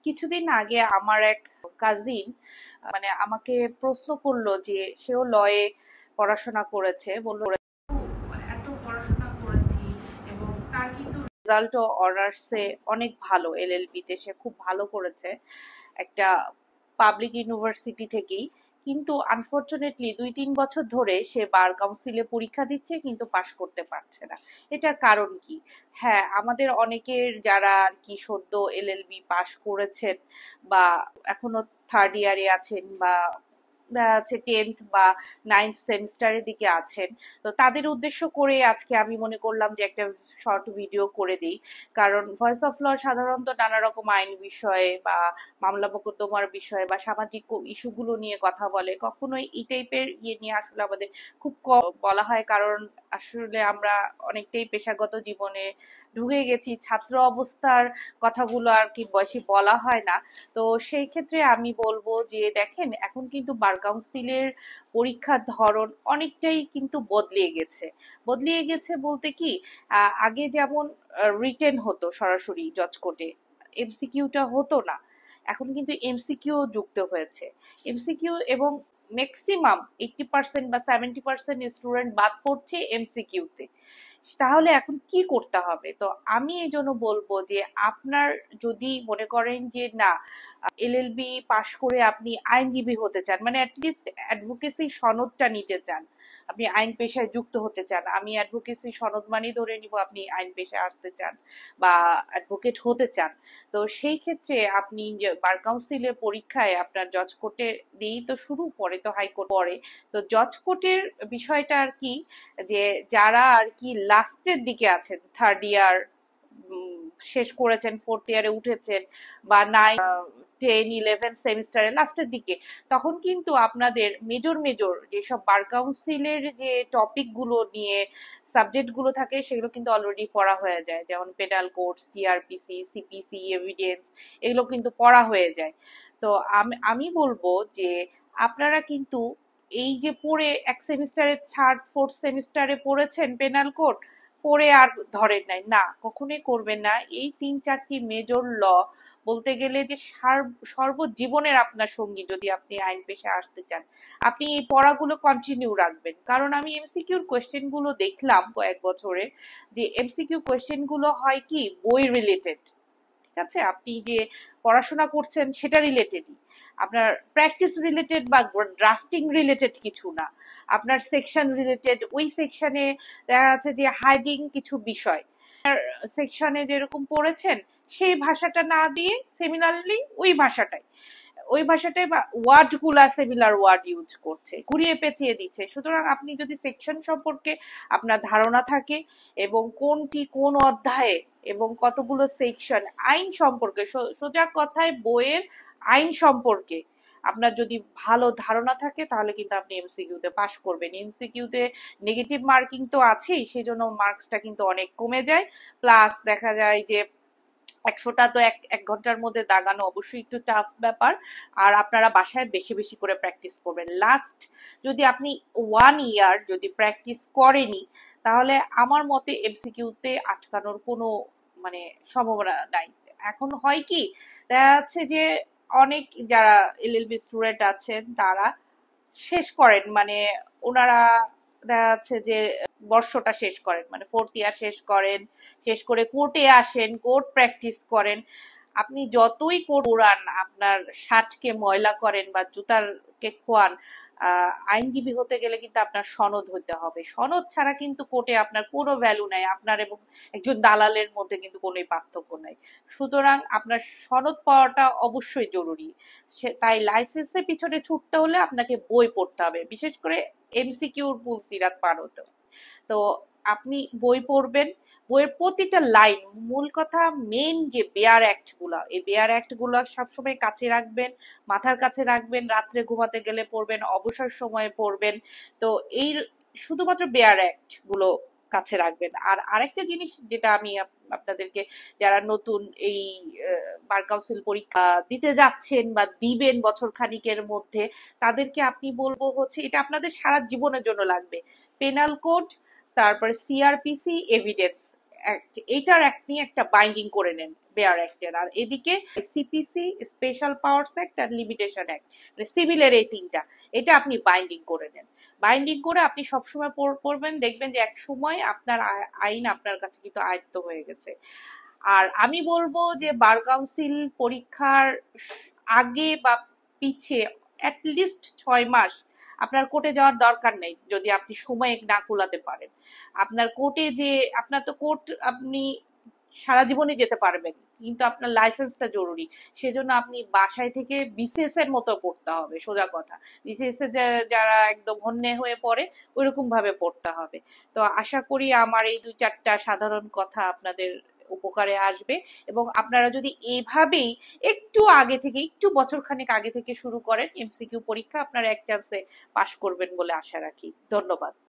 কিছুদিন আগে আমার এক কাজিন মানে আমাকে প্রশ্ন করলো যে সেও লয়ে পড়াশোনা করেছে, বললো এত পড়াশোনা করেছি এবং তার কিন্তু রেজাল্টও অনার্সে অনেক ভালো, এলএলবি তে সে খুব ভালো করেছে একটা পাবলিক ইউনিভার্সিটি থেকেই। কিন্তু আনফরচুনেটলি 2-3 বছর ধরে সে বার কাউন্সিলে পরীক্ষা দিচ্ছে কিন্তু পাশ করতে পারছে না। এটার কারণ কি? হ্যাঁ, আমাদের অনেকের যারা আর কি সদ্য এলএলবি পাশ করেছেন বা এখনো থার্ড ইয়ারে আছেন বা দেখা যাচ্ছে 10th বা 9th সেমিস্টারের দিকে আছেন, তো তাদের উদ্দেশ্য করে আজকে আমি মনে করলাম যে একটা শর্ট ভিডিও করে দিই। কারণ ভয়েস অফ ল সাধারণত নানা রকম আইন বিষয়ে বা মামলা মোকদ্দমার বিষয়ে বা সামাজিক ইস্যুগুলো নিয়ে কথা বলে, কখনোই এই টাইপের ইয়ে নিয়ে আসলে আমাদের খুব কম বলা হয়, কারণ আসলে আমরা অনেকটাই পেশাগত জীবনে ঢুকে গেছি, ছাত্র অবস্থার কথাগুলো আর কি বেশি বলা হয় না। তো সেই ক্ষেত্রে আমি বলবো যে দেখেন, এখন কিন্তু বার কাউন্সিলের পরীক্ষার ধরন অনেকটাই কিন্তু বদলিয়ে গেছে বলতে কি, আগে যেমন রিটেন হতো সরাসরি জজ কোর্টে, এমসিকিউটা হতো না। এখন কিন্তু এমসিকিউ যুক্ত হয়েছে, এমসিকিউ, এবং ম্যাক্সিমাম 80% বা 70% স্টুডেন্ট বাদ পড়ছে এমসিকিউতে। তাহলে এখন কি করতে হবে? তো আমি এই জন্য বলবো যে আপনার যদি মনে করেন যে না, এলএলবি পাশ করে আপনি আইনজীবী হতে চান, মানে অ্যাটলিস্ট অ্যাডভোকেসি সনদটা নিতে চান, আপনি আইন পেশায় যুক্ত হতে চান, আমি অ্যাডভোকেসি সনদ মানেই ধরে নিব আপনি আইন পেশায় আসতে চান বা অ্যাডভোকেট হতে চান, তো সেই ক্ষেত্রে আপনি যে বার কাউন্সিলের পরীক্ষায় আপনার জজ কোর্টে দিয়েই তো শুরু, পরে তো হাইকোর্ট পরে। তো জজ কোর্টের বিষয়টা আর কি, যে যারা আর কি লাস্টের দিকে আছেন, থার্ড ইয়ার শেষ করেছেন, ফোর্থ ইয়ারে উঠেছেন বা 9, 10, 11 সেমিস্টারে লাস্টের দিকে, তখন কিন্তু আপনাদের মেজর মেজর যেসব বার কাউন্সিলের যে টপিক গুলো নিয়ে সাবজেক্ট গুলো থাকে সেগুলো কিন্তু অলরেডি পড়া হয়ে যায়, যেমন penal code, CrPC, CPC, evidence, এগুলো কিন্তু পড়া হয়ে যায়। তো আমি বলবো যে আপনারা কিন্তু এই যে পড়ে এক সেমিস্টারে, থার্ড ফোর্থ সেমিস্টারে পড়েছেন পেনাল কোড, পড়ে আর ধরেন নাই, না কখনোই করবেন না। এই 3-4টি মেজর ল বলতে গেলে যে সর্বজীবনের আপনার সঙ্গী, যদি আপনি আইন পেশায় আসতে চান আপনি এই পড়াগুলো কন্টিনিউ রাখবেন। কারণ আমি এমসিকিউর কোয়েশ্চেন গুলো দেখলাম কয়েক বছরে, যে এমসিকিউ কোয়েশ্চেন গুলো হয় কি বই রিলেটেড, ঠিক আছে, আপনি যে পড়াশোনা করছেন সেটা রিলেটেডই, আপনার প্র্যাকটিস রিলেটেড বা ড্রাফটিং রিলেটেড কিছু না, আপনার সেকশন রিলেটেড, ওই সেকশনে দেখা যাচ্ছে যে হাইডিং কিছু বিষয় সেকশনে যেরকম পড়েছেন সেই ভাষাটা না দিয়ে সিমিলারলি ওই ভাষাটাই বা ওয়ার্ড গুলা সিমিলার ওয়ার্ড ইউজ করছে, ঘুরিয়ে পেঁচিয়ে দিচ্ছে। সুতরাং আপনি যদি সেকশন সম্পর্কে আপনার ধারণা থাকে এবং কোনটি কোন অধ্যায়ে এবং কতগুলো সেকশন, আইন সম্পর্কে, সোজা কথায় বইয়ের আইন সম্পর্কে আপনার যদি ভালো ধারণা থাকে তাহলে কিন্তু আপনি এমসিকিউতে পাশ করবেন। এমসিকিউতে নেগেটিভ মার্কিং তো আছেই, সেই জন্য মার্কসটা কিন্তু অনেক কমে যায়। প্লাস দেখা যায় যে 100টা তো এক এক ঘন্টার মধ্যে দাগানো অবশ্যই একটু টাফ ব্যাপার। আর আপনারা বাসায় বেশি বেশি করে প্র্যাকটিস করবেন। লাস্ট যদি আপনি 1 ইয়ার যদি প্র্যাকটিস করেনি, তাহলে আমার মতে এমসিকিউতে আটকানোর কোনো মানে সম্ভাবনা নাই। এখন হয় কি, দেখা যাচ্ছে যে অনেক যারা এলএলবি স্টুডেন্ট আছেন তারা শেষ করেন, মানে ওনারা দেখা যাচ্ছে যে বর্ষটা শেষ করেন, মানে ফোর্থ ইয়ার শেষ করেন, শেষ করে কোর্টে আসেন, কোর্ট প্র্যাকটিস করেন। আপনি যতই কোর্ট উড়ান, আপনার শার্টকে ময়লা করেন বা জুতারকে খোয়ান, আইনজীবী হতে গেলে কিন্তু আপনার সনদ হতে হবে। সনদ ছাড়া কিন্তু কোর্টে আপনার কোনো ভ্যালু নাই, আপনার এবং একজন দালালের মধ্যে কিন্তু কোনো পার্থক্য নাই। সুতরাং আপনার সনদ পাওয়াটা অবশ্যই জরুরি। তাই লাইসেন্সের পিছনে ছুটতে হলে আপনাকে বই পড়তে হবে, বিশেষ করে এমসিকিউর পুলসিরাত পার হতে হবে। তো আপনি বই পড়বেন, বইয়ের প্রতিটা লাইন, মূল কথা মেন যে বেয়ার অ্যাক্ট গুলা, এই বেয়ার অ্যাক্ট গুলা সবসময় কাছে রাখবেন, মাথার কাছে রাখবেন, রাত্রে ঘুমাতে গেলে পড়বেন, অবসর সময়ে পড়বেন। তো এই শুধুমাত্র বেয়ার অ্যাক্ট গুলো কাছে রাখবেন। আর আরেকটা জিনিস যেটা আমি আপনাদেরকে, যারা নতুন এই বার কাউন্সিল পরীক্ষা দিতে যাচ্ছেন বা দিবেন বছর খানিকের মধ্যে, তাদেরকে আপনি বলবো হচ্ছে এটা আপনাদের সারা জীবনের জন্য লাগবে। পেনাল কোড, তারপরে সিআরপিসি, এভিডেন্স, এইটার অ্যাক্ট নিয়ে একটা বাইন্ডিং করে নেন বেয়ার অ্যাক্টের। আর এদিকে সিপিসি, স্পেশাল পাওয়ার্স অ্যাক্ট আর লিমিটেশন অ্যাক্ট, সিভিলের এই তিনটা, এটা আপনি বাইন্ডিং করে নেন। বাইন্ডিং করে আপনি সবসময় পড়বেন, দেখবেন যে এক সময় আপনার আইন আপনার কাছে কিন্তু আয়ত্ত হয়ে গেছে। আর আমি বলবো যে বার কাউন্সিল পরীক্ষার আগে বা পিছে অ্যাটলিস্ট 6 মাস আপনার কোর্টে যাওয়ার দরকার নেই, যদি আপনি সময় না কুলাতে পারেন। আপনার কোর্টে যে, আপনার তো কোর্ট আপনি সারা জীবনই যেতে পারবেন, কিন্তু আপনার লাইসেন্সটা জরুরি। সেজন্য আপনি বাসায় থেকে বিসিএস এর মতো পড়তে হবে, সোজা কথা। বিসিএস এ যারা একদম হন্যে হয়ে পড়ে ওইরকম ভাবে পড়তে হবে। তো আশা করি আমার এই 2-4টা সাধারণ কথা আপনাদের উপকারে আসবে, এবং আপনারা যদি এভাবেই একটু আগে থেকে, একটু বছরখানেক আগে থেকে শুরু করেন এমসিকিউ পরীক্ষা, আপনারা এক চান্সে পাশ করবেন বলে আশা রাখি। ধন্যবাদ।